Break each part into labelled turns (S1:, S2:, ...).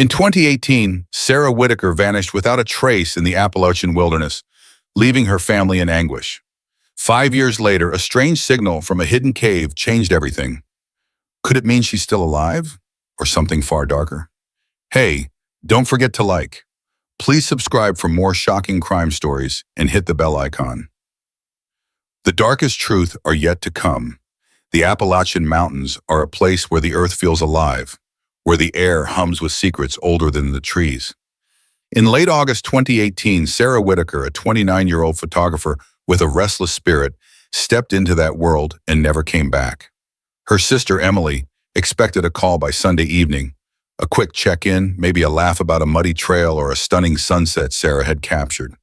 S1: In 2018, Sarah Whitaker vanished without a trace in the Appalachian wilderness, leaving her family in anguish. 5 years later, a strange signal from a hidden cave changed everything. Could it mean she's still alive? Or something far darker? Hey, don't forget to like. Please subscribe for more shocking crime stories and hit the bell icon. The darkest truth are yet to come. The Appalachian Mountains are a place where the earth feels alive, where the air hums with secrets older than the trees. In late August 2018, Sarah Whitaker, a 29-year-old photographer with a restless spirit, stepped into that world and never came back. Her sister, Emily, expected a call by Sunday evening, a quick check-in, maybe a laugh about a muddy trail or a stunning sunset Sarah had captured.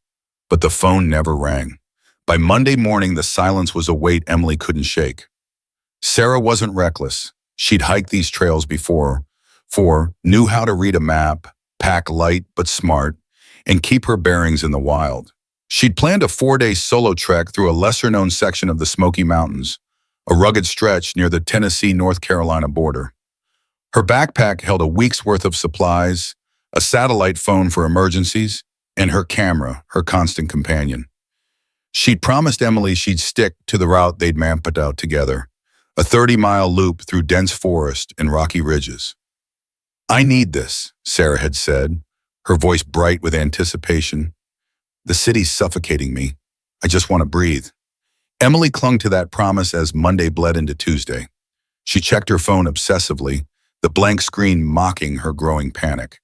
S1: But the phone never rang. By Monday morning, the silence was a weight Emily couldn't shake. Sarah wasn't reckless. She'd hiked these trails before, knew how to read a map, pack light but smart, and keep her bearings in the wild. She'd planned a 4-day solo trek through a lesser-known section of the Smoky Mountains, a rugged stretch near the Tennessee-North Carolina border. Her backpack held a week's worth of supplies, a satellite phone for emergencies, and her camera, her constant companion. She'd promised Emily she'd stick to the route they'd mapped out together, a 30-mile loop through dense forest and rocky ridges. "I need this," Sarah had said, her voice bright with anticipation. "The city's suffocating me. I just want to breathe." Emily clung to that promise as Monday bled into Tuesday. She checked her phone obsessively, the blank screen mocking her growing panic.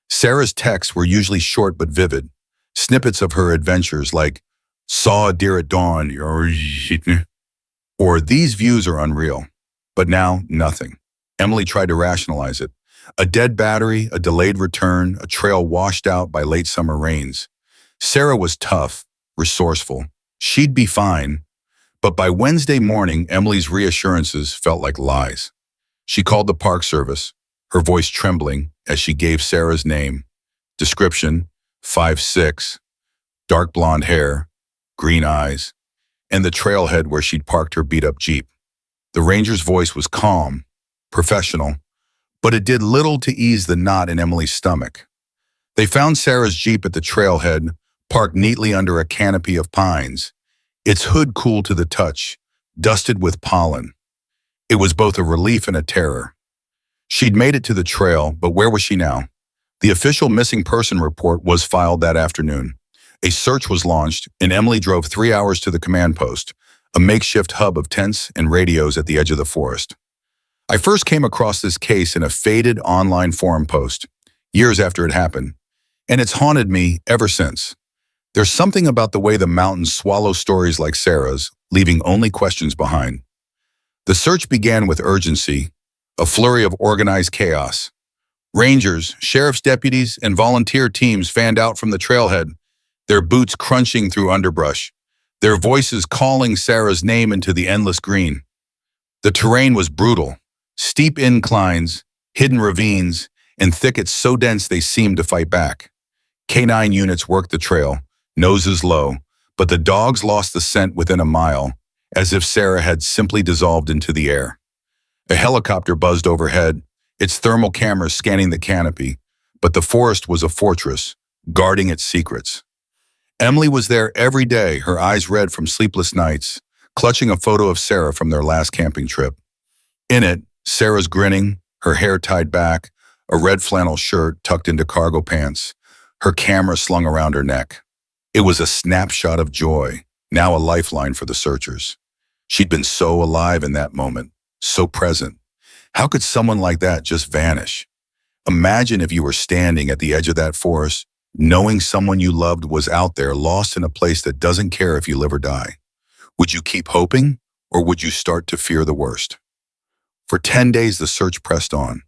S1: Sarah's texts were usually short but vivid, snippets of her adventures like, "Saw a deer at dawn," or "These views are unreal." But now, nothing. Emily tried to rationalize it. A dead battery, a delayed return, a trail washed out by late summer rains. Sarah was tough, resourceful. She'd be fine. But by Wednesday morning, Emily's reassurances felt like lies. She called the Park Service, her voice trembling as she gave Sarah's name. Description: 5'6", dark blonde hair, green eyes, and the trailhead where she'd parked her beat-up Jeep. The ranger's voice was calm, professional, but it did little to ease the knot in Emily's stomach. They found Sarah's Jeep at the trailhead, parked neatly under a canopy of pines, its hood cool to the touch, dusted with pollen. It was both a relief and a terror. She'd made it to the trail, but where was she now? The official missing person report was filed that afternoon. A search was launched, and Emily drove 3 hours to the command post, a makeshift hub of tents and radios at the edge of the forest. I first came across this case in a faded online forum post, years after it happened, and it's haunted me ever since. There's something about the way the mountains swallow stories like Sarah's, leaving only questions behind. The search began with urgency, a flurry of organized chaos. Rangers, sheriff's deputies, and volunteer teams fanned out from the trailhead, their boots crunching through underbrush, their voices calling Sarah's name into the endless green. The terrain was brutal, steep inclines, hidden ravines, and thickets so dense they seemed to fight back. Canine units worked the trail, noses low, but the dogs lost the scent within a mile, as if Sarah had simply dissolved into the air. A helicopter buzzed overhead, its thermal cameras scanning the canopy, but the forest was a fortress, guarding its secrets. Emily was there every day, her eyes red from sleepless nights, clutching a photo of Sarah from their last camping trip. In it, Sarah's grinning, her hair tied back, a red flannel shirt tucked into cargo pants, her camera slung around her neck. It was a snapshot of joy, now a lifeline for the searchers. She'd been so alive in that moment, so present. How could someone like that just vanish? Imagine if you were standing at the edge of that forest, knowing someone you loved was out there, lost in a place that doesn't care if you live or die. Would you keep hoping, or would you start to fear the worst? For 10 days, the search pressed on.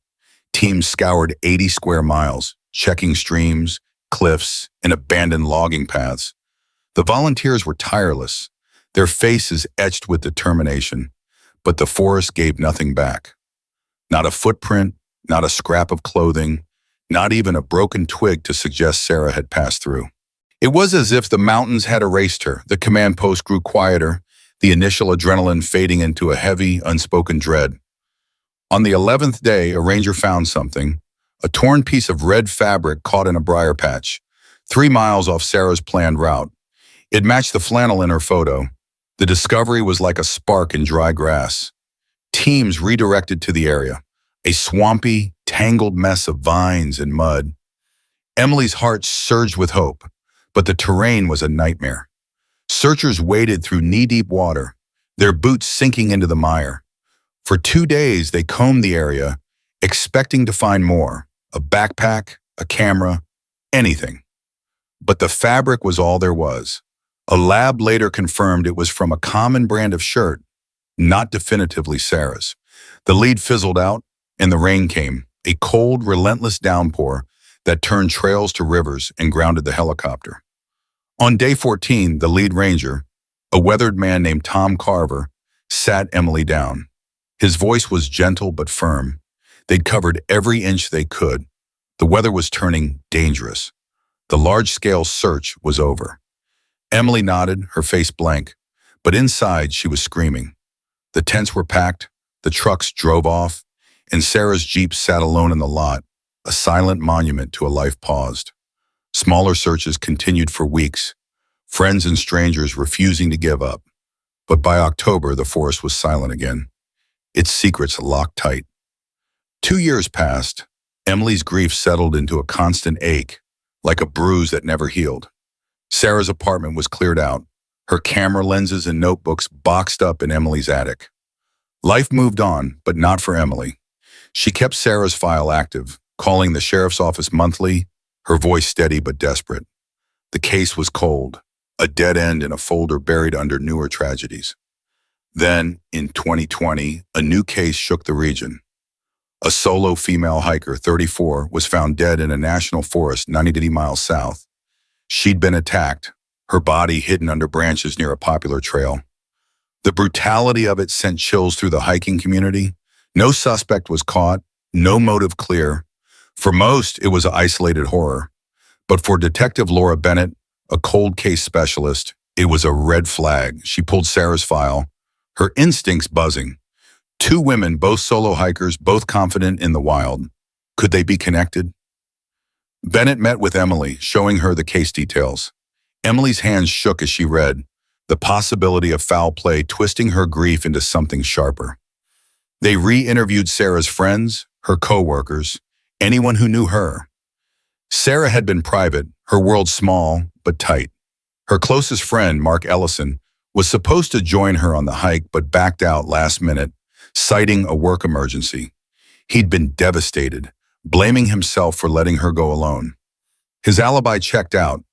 S1: Teams scoured 80 square miles, checking streams, cliffs, and abandoned logging paths. The volunteers were tireless, their faces etched with determination, but the forest gave nothing back. Not a footprint, not a scrap of clothing, not even a broken twig to suggest Sarah had passed through. It was as if the mountains had erased her. The command post grew quieter, the initial adrenaline fading into a heavy, unspoken dread. On the 11th day, a ranger found something, a torn piece of red fabric caught in a briar patch, 3 miles off Sarah's planned route. It matched the flannel in her photo. The discovery was like a spark in dry grass. Teams redirected to the area, a swampy, tangled mess of vines and mud. Emily's heart surged with hope, but the terrain was a nightmare. Searchers waded through knee-deep water, their boots sinking into the mire. For 2 days, they combed the area, expecting to find more, a backpack, a camera, anything. But the fabric was all there was. A lab later confirmed it was from a common brand of shirt, not definitively Sarah's. The lead fizzled out, and the rain came, a cold, relentless downpour that turned trails to rivers and grounded the helicopter. On day 14, the lead ranger, a weathered man named Tom Carver, sat Emily down. His voice was gentle but firm. They'd covered every inch they could. The weather was turning dangerous. The large-scale search was over. Emily nodded, her face blank, but inside she was screaming. The tents were packed, the trucks drove off, and Sarah's Jeep sat alone in the lot, a silent monument to a life paused. Smaller searches continued for weeks, friends and strangers refusing to give up. But by October, the forest was silent again, its secrets locked tight. 2 years passed. Emily's grief settled into a constant ache, like a bruise that never healed. Sarah's apartment was cleared out, her camera lenses and notebooks boxed up in Emily's attic. Life moved on, but not for Emily. She kept Sarah's file active, calling the sheriff's office monthly, her voice steady but desperate. The case was cold, a dead end in a folder buried under newer tragedies. Then, in 2020, a new case shook the region. A solo female hiker, 34, was found dead in a national forest 90 miles south. She'd been attacked, her body hidden under branches near a popular trail. The brutality of it sent chills through the hiking community. No suspect was caught, no motive clear. For most, it was an isolated horror. But for Detective Laura Bennett, a cold case specialist, it was a red flag. She pulled Sarah's file, her instincts buzzing. 2 women, both solo hikers, both confident in the wild. Could they be connected? Bennett met with Emily, showing her the case details. Emily's hands shook as she read, the possibility of foul play twisting her grief into something sharper. They re-interviewed Sarah's friends, her co-workers, anyone who knew her. Sarah had been private, her world small but tight. Her closest friend, Mark Ellison, was supposed to join her on the hike but backed out last minute, citing a work emergency. He'd been devastated, blaming himself for letting her go alone. His alibi checked out.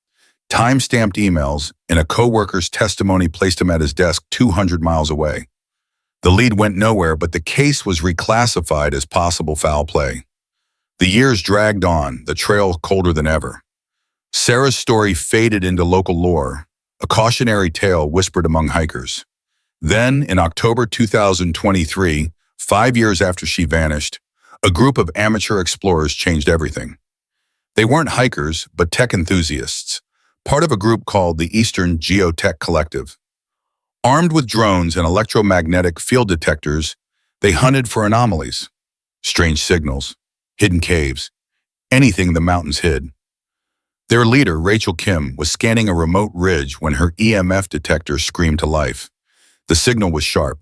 S1: Time-stamped emails and a co-worker's testimony placed him at his desk 200 miles away. The lead went nowhere, but the case was reclassified as possible foul play. The years dragged on, the trail colder than ever. Sarah's story faded into local lore, a cautionary tale whispered among hikers. Then, in October 2023, 5 years after she vanished, a group of amateur explorers changed everything. They weren't hikers, but tech enthusiasts, part of a group called the Eastern Geotech Collective. Armed with drones and electromagnetic field detectors, they hunted for anomalies, strange signals, hidden caves, anything the mountains hid. Their leader, Rachel Kim, was scanning a remote ridge when her EMF detector screamed to life. The signal was sharp,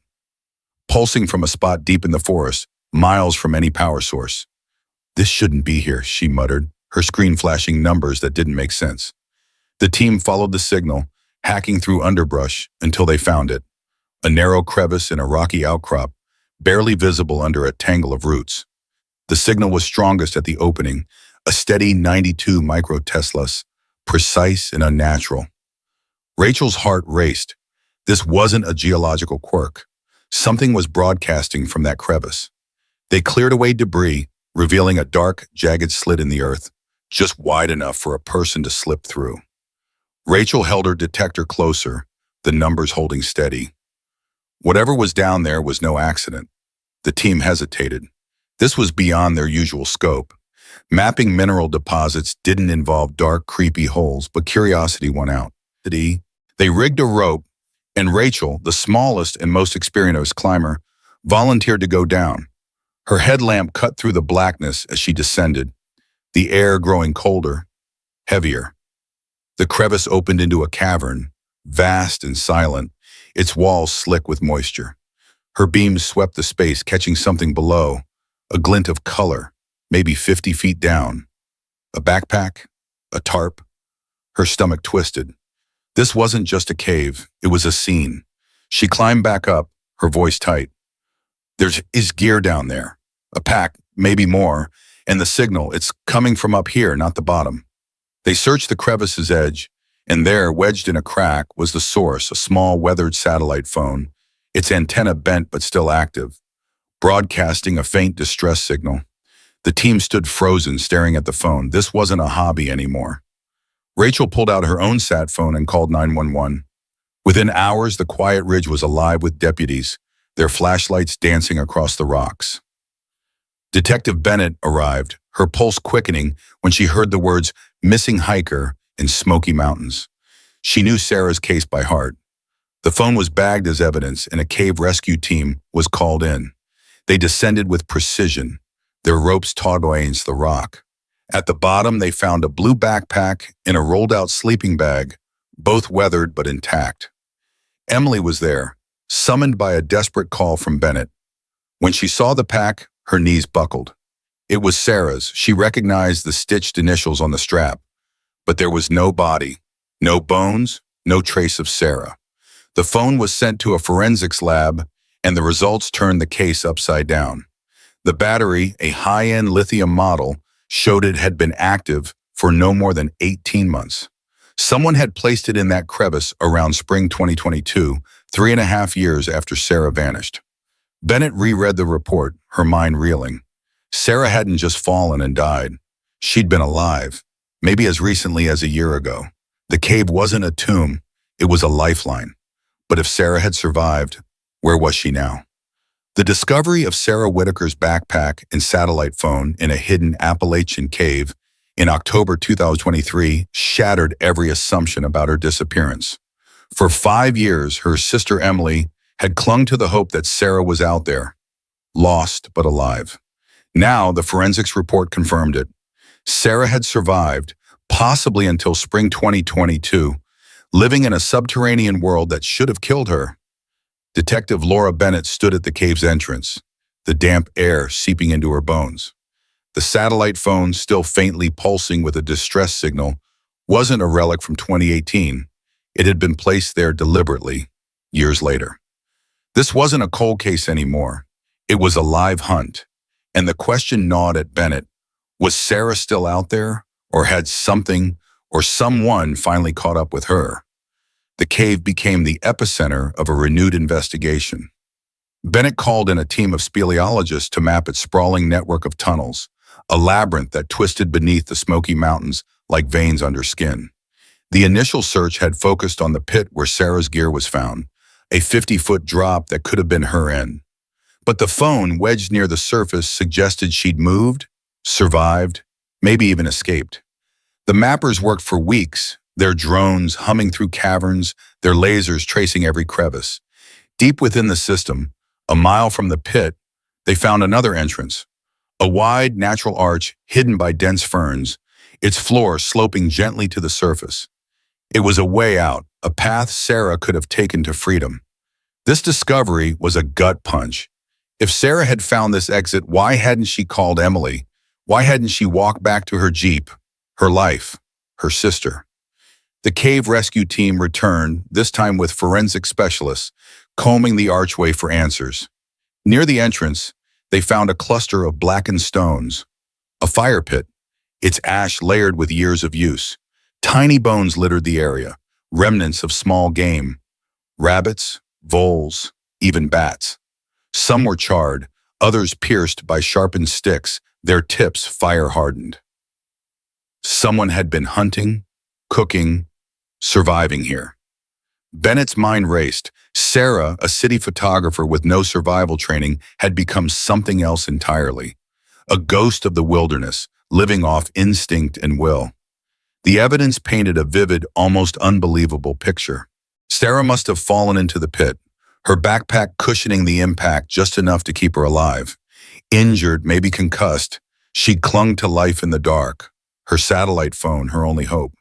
S1: pulsing from a spot deep in the forest, miles from any power source. "This shouldn't be here," she muttered, her screen flashing numbers that didn't make sense. The team followed the signal, hacking through underbrush until they found it, a narrow crevice in a rocky outcrop, barely visible under a tangle of roots. The signal was strongest at the opening, a steady 92 microteslas, precise and unnatural. Rachel's heart raced. This wasn't a geological quirk. Something was broadcasting from that crevice. They cleared away debris, revealing a dark, jagged slit in the earth, just wide enough for a person to slip through. Rachel held her detector closer, the numbers holding steady. Whatever was down there was no accident. The team hesitated. This was beyond their usual scope. Mapping mineral deposits didn't involve dark, creepy holes, but curiosity won out. They rigged a rope, and Rachel, the smallest and most experienced climber, volunteered to go down. Her headlamp cut through the blackness as she descended, the air growing colder, heavier. The crevice opened into a cavern, vast and silent, its walls slick with moisture. Her beams swept the space, catching something below, a glint of color, maybe 50 feet down. A backpack? A tarp? Her stomach twisted. This wasn't just a cave, it was a scene. She climbed back up, her voice tight. Is gear down there. A pack, maybe more, and the signal, it's coming from up here, not the bottom. They searched the crevice's edge, and there, wedged in a crack, was the source, a small, weathered satellite phone, its antenna bent but still active, broadcasting a faint distress signal. The team stood frozen, staring at the phone. This wasn't a hobby anymore. Rachel pulled out her own sat phone and called 911. Within hours, the quiet ridge was alive with deputies, their flashlights dancing across the rocks. Detective Bennett arrived, her pulse quickening when she heard the words "missing hiker" in Smoky Mountains. She knew Sarah's case by heart. The phone was bagged as evidence, and a cave rescue team was called in. They descended with precision, their ropes taut against the rock. At the bottom, they found a blue backpack and a rolled-out sleeping bag, both weathered but intact. Emily was there, summoned by a desperate call from Bennett. When she saw the pack, her knees buckled. It was Sarah's. She recognized the stitched initials on the strap. But there was no body, no bones, no trace of Sarah. The phone was sent to a forensics lab, and the results turned the case upside down. The battery, a high-end lithium model, showed it had been active for no more than 18 months. Someone had placed it in that crevice around spring 2022, 3.5 years after Sarah vanished. Bennett reread the report, her mind reeling. Sarah hadn't just fallen and died. She'd been alive, maybe as recently as a year ago. The cave wasn't a tomb, it was a lifeline. But if Sarah had survived, where was she now? The discovery of Sarah Whitaker's backpack and satellite phone in a hidden Appalachian cave in October 2023 shattered every assumption about her disappearance. For 5 years, her sister Emily had clung to the hope that Sarah was out there, lost but alive. Now, the forensics report confirmed it. Sarah had survived, possibly until spring 2022, living in a subterranean world that should have killed her. Detective Laura Bennett stood at the cave's entrance, the damp air seeping into her bones. The satellite phone, still faintly pulsing with a distress signal, wasn't a relic from 2018. It had been placed there deliberately, years later. This wasn't a cold case anymore. It was a live hunt. And the question gnawed at Bennett: was Sarah still out there, or had something or someone finally caught up with her? The cave became the epicenter of a renewed investigation. Bennett called in a team of speleologists to map its sprawling network of tunnels, a labyrinth that twisted beneath the Smoky Mountains like veins under skin. The initial search had focused on the pit where Sarah's gear was found, a 50-foot drop that could have been her end. But the phone, wedged near the surface, suggested she'd moved, survived, maybe even escaped. The mappers worked for weeks, their drones humming through caverns, their lasers tracing every crevice. Deep within the system, a mile from the pit, they found another entrance, a wide natural arch hidden by dense ferns, its floor sloping gently to the surface. It was a way out, a path Sarah could have taken to freedom. This discovery was a gut punch. If Sarah had found this exit, why hadn't she called Emily? Why hadn't she walked back to her Jeep, her life, her sister? The cave rescue team returned, this time with forensic specialists, combing the archway for answers. Near the entrance, they found a cluster of blackened stones, a fire pit, its ash layered with years of use. Tiny bones littered the area, remnants of small game, rabbits, voles, even bats. Some were charred, others pierced by sharpened sticks, their tips fire-hardened. Someone had been hunting, cooking, surviving here. Bennett's mind raced. Sarah, a city photographer with no survival training, had become something else entirely. A ghost of the wilderness, living off instinct and will. The evidence painted a vivid, almost unbelievable picture. Sarah must have fallen into the pit, her backpack cushioning the impact just enough to keep her alive. Injured, maybe concussed, She clung to life in the dark, her satellite phone her only hope.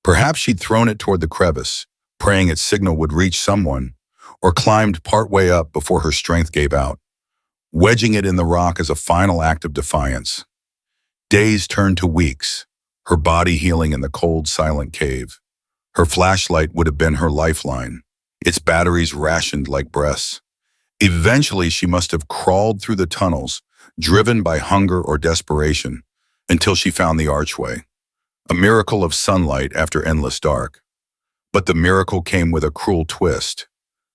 S1: Perhaps she'd thrown it toward the crevice, praying its signal would reach someone, or climbed partway up before her strength gave out, wedging it in the rock as a final act of defiance. Days turned to weeks, her body healing in the cold, silent cave. Her flashlight would have been her lifeline, its batteries rationed like breaths. Eventually, she must have crawled through the tunnels, driven by hunger or desperation, until she found the archway. A miracle of sunlight after endless dark. But the miracle came with a cruel twist.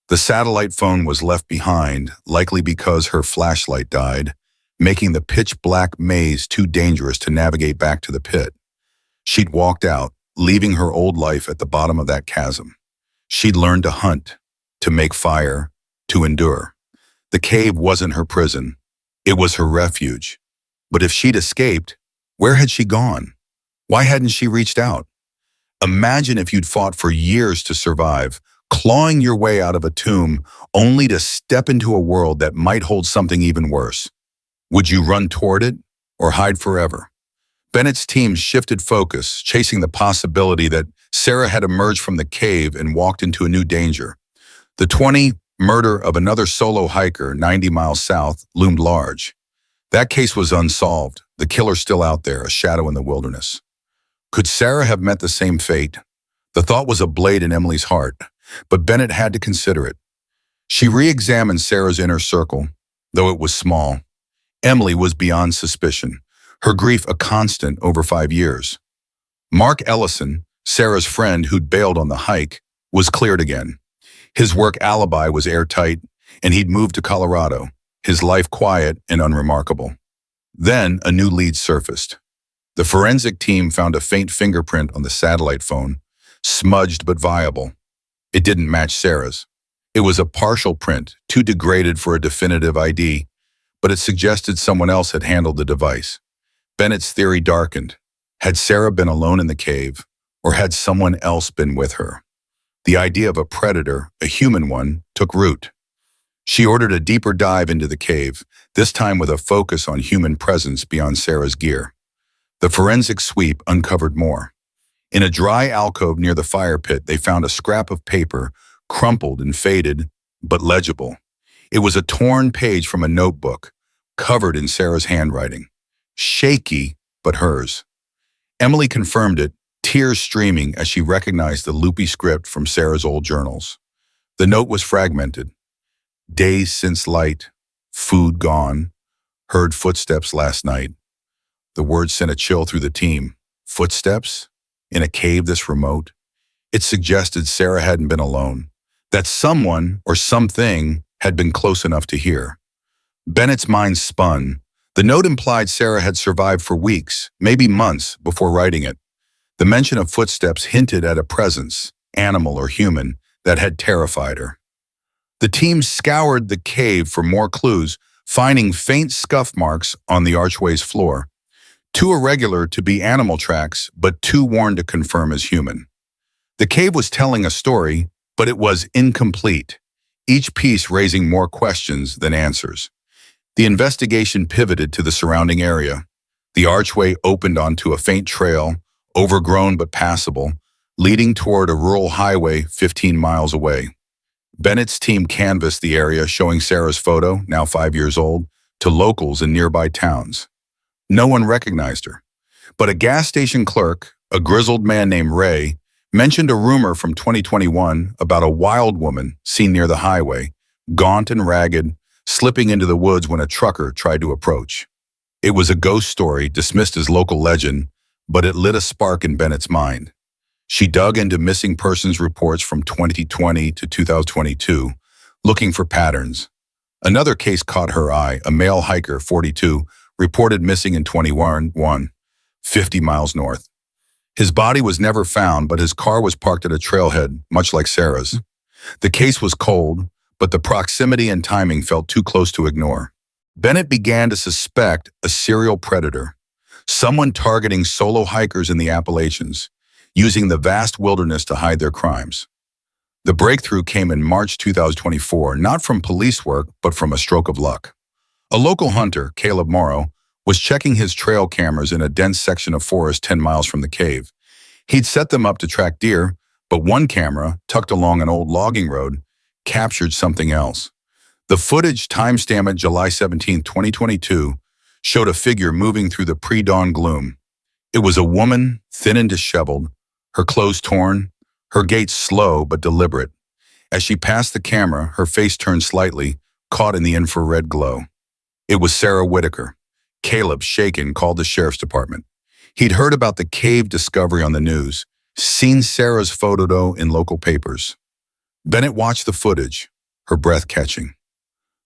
S1: The satellite phone was left behind, likely because her flashlight died, making the pitch-black maze too dangerous to navigate back to the pit. She'd walked out, leaving her old life at the bottom of that chasm. She'd learned to hunt, to make fire, to endure. The cave wasn't her prison. It was her refuge. But if she'd escaped, where had she gone? Why hadn't she reached out? Imagine if you'd fought for years to survive, clawing your way out of a tomb only to step into a world that might hold something even worse. Would you run toward it or hide forever? Bennett's team shifted focus, chasing the possibility that Sarah had emerged from the cave and walked into a new danger. The 20 murder of another solo hiker 90 miles south loomed large. That case was unsolved, the killer still out there, a shadow in the wilderness. Could Sarah have met the same fate? The thought was a blade in Emily's heart, but Bennett had to consider it. She re-examined Sarah's inner circle, though it was small. Emily was beyond suspicion, her grief a constant over 5 years. Mark Ellison, Sarah's friend who'd bailed on the hike, was cleared again. His work alibi was airtight, and he'd moved to Colorado, his life quiet and unremarkable. Then a new lead surfaced. The forensic team found a faint fingerprint on the satellite phone, smudged but viable. It didn't match Sarah's. It was a partial print, too degraded for a definitive ID, but it suggested someone else had handled the device. Bennett's theory darkened. Had Sarah been alone in the cave, or had someone else been with her? The idea of a predator, a human one, took root. She ordered a deeper dive into the cave, this time with a focus on human presence beyond Sarah's gear. The forensic sweep uncovered more. In a dry alcove near the fire pit, they found a scrap of paper, crumpled and faded, but legible. It was a torn page from a notebook, covered in Sarah's handwriting. Shaky, but hers. Emily confirmed it, tears streaming as she recognized the loopy script from Sarah's old journals. The note was fragmented. Days since light, food gone, heard footsteps last night. The words sent a chill through the team. Footsteps? In a cave this remote? It suggested Sarah hadn't been alone, that someone or something had been close enough to hear. Bennett's mind spun. The note implied Sarah had survived for weeks, maybe months, before writing it. The mention of footsteps hinted at a presence, animal or human, that had terrified her. The team scoured the cave for more clues, finding faint scuff marks on the archway's floor. Too irregular to be animal tracks, but too worn to confirm as human. The cave was telling a story, but it was incomplete, each piece raising more questions than answers. The investigation pivoted to the surrounding area. The archway opened onto a faint trail, overgrown but passable, leading toward a rural highway 15 miles away. Bennett's team canvassed the area, showing Sarah's photo, now 5 years old, to locals in nearby towns. No one recognized her, but a gas station clerk, a grizzled man named Ray, mentioned a rumor from 2021 about a wild woman seen near the highway, gaunt and ragged, slipping into the woods when a trucker tried to approach. It was a ghost story dismissed as local legend, but it lit a spark in Bennett's mind. She dug into missing persons reports from 2020 to 2022, looking for patterns. Another case caught her eye, a male hiker, 42, reported missing in 21, 50 miles north. His body was never found, but his car was parked at a trailhead, much like Sarah's. The case was cold, but the proximity and timing felt too close to ignore. Bennett began to suspect a serial predator, someone targeting solo hikers in the Appalachians, using the vast wilderness to hide their crimes. The breakthrough came in March 2024, not from police work, but from a stroke of luck. A local hunter, Caleb Morrow, was checking his trail cameras in a dense section of forest 10 miles from the cave. He'd set them up to track deer, but one camera, tucked along an old logging road, captured something else. The footage, timestamped at July 17, 2022, showed a figure moving through the pre-dawn gloom. It was a woman, thin and disheveled, her clothes torn, her gait slow but deliberate. As she passed the camera, her face turned slightly, caught in the infrared glow. It was Sarah Whitaker. Caleb, shaken, called the sheriff's department. He'd heard about the cave discovery on the news, seen Sarah's photo in local papers. Bennett watched the footage, her breath catching.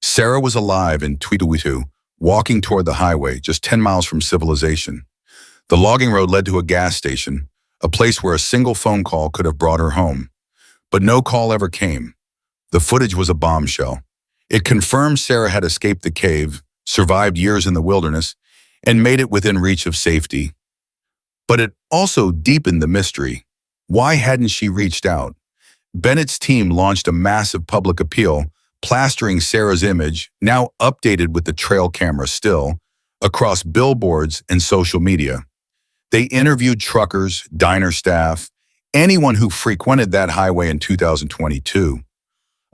S1: Sarah was alive in Whitaker, walking toward the highway, just 10 miles from civilization. The logging road led to a gas station, a place where a single phone call could have brought her home. But no call ever came. The footage was a bombshell. It confirmed Sarah had escaped the cave, survived years in the wilderness, and made it within reach of safety. But it also deepened the mystery. Why hadn't she reached out? Bennett's team launched a massive public appeal, plastering Sarah's image, now updated with the trail camera still, across billboards and social media. They interviewed truckers, diner staff, anyone who frequented that highway in 2022.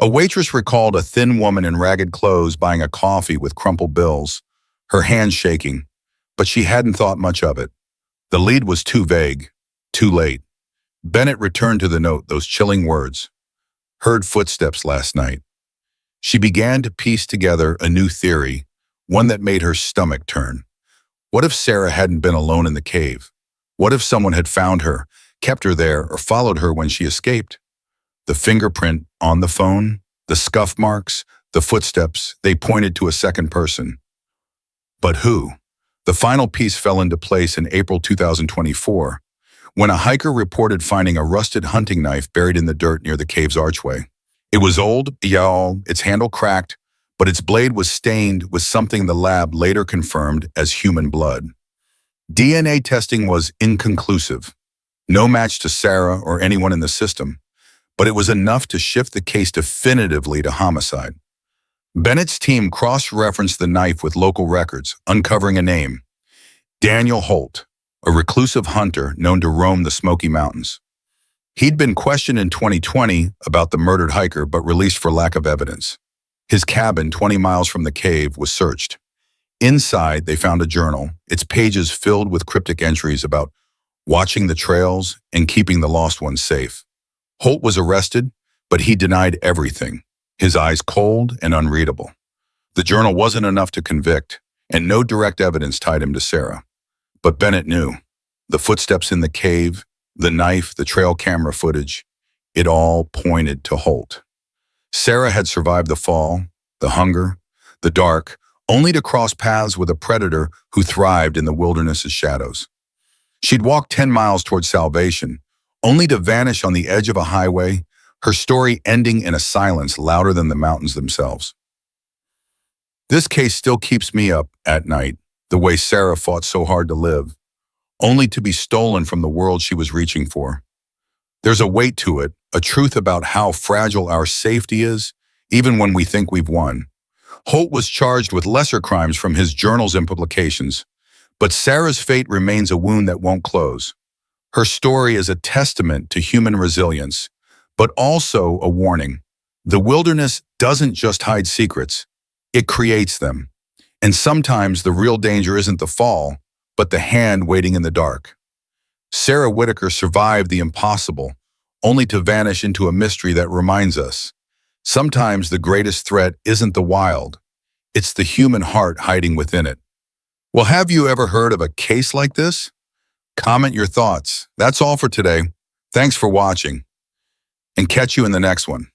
S1: A waitress recalled a thin woman in ragged clothes buying a coffee with crumpled bills, her hands shaking, but she hadn't thought much of it. The lead was too vague, too late. Bennett returned to the note, those chilling words. Heard footsteps last night. She began to piece together a new theory, one that made her stomach turn. What if Sarah hadn't been alone in the cave? What if someone had found her, kept her there, or followed her when she escaped? The fingerprint on the phone, the scuff marks, the footsteps, they pointed to a second person. But who? The final piece fell into place in April 2024, when a hiker reported finding a rusted hunting knife buried in the dirt near the cave's archway. It was old, its handle cracked, but its blade was stained with something the lab later confirmed as human blood. DNA testing was inconclusive. No match to Sarah or anyone in the system, but it was enough to shift the case definitively to homicide. Bennett's team cross-referenced the knife with local records, uncovering a name: Daniel Holt, a reclusive hunter known to roam the Smoky Mountains. He'd been questioned in 2020 about the murdered hiker, but released for lack of evidence. His cabin, 20 miles from the cave, was searched. Inside, they found a journal, its pages filled with cryptic entries about watching the trails and keeping the lost ones safe. Holt was arrested, but he denied everything, his eyes cold and unreadable. The journal wasn't enough to convict, and no direct evidence tied him to Sarah. But Bennett knew. The footsteps in the cave, the knife, the trail camera footage, it all pointed to Holt. Sarah had survived the fall, the hunger, the dark, only to cross paths with a predator who thrived in the wilderness's shadows. She'd walked 10 miles toward salvation, only to vanish on the edge of a highway, her story ending in a silence louder than the mountains themselves. This case still keeps me up at night, the way Sarah fought so hard to live, only to be stolen from the world she was reaching for. There's a weight to it, a truth about how fragile our safety is, even when we think we've won. Holt was charged with lesser crimes from his journal's implications, but Sarah's fate remains a wound that won't close. Her story is a testament to human resilience, but also a warning. The wilderness doesn't just hide secrets, it creates them. And sometimes the real danger isn't the fall, but the hand waiting in the dark. Sarah Whitaker survived the impossible, only to vanish into a mystery that reminds us, sometimes the greatest threat isn't the wild, it's the human heart hiding within it. Well, have you ever heard of a case like this? Comment your thoughts. That's all for today. Thanks for watching, and catch you in the next one.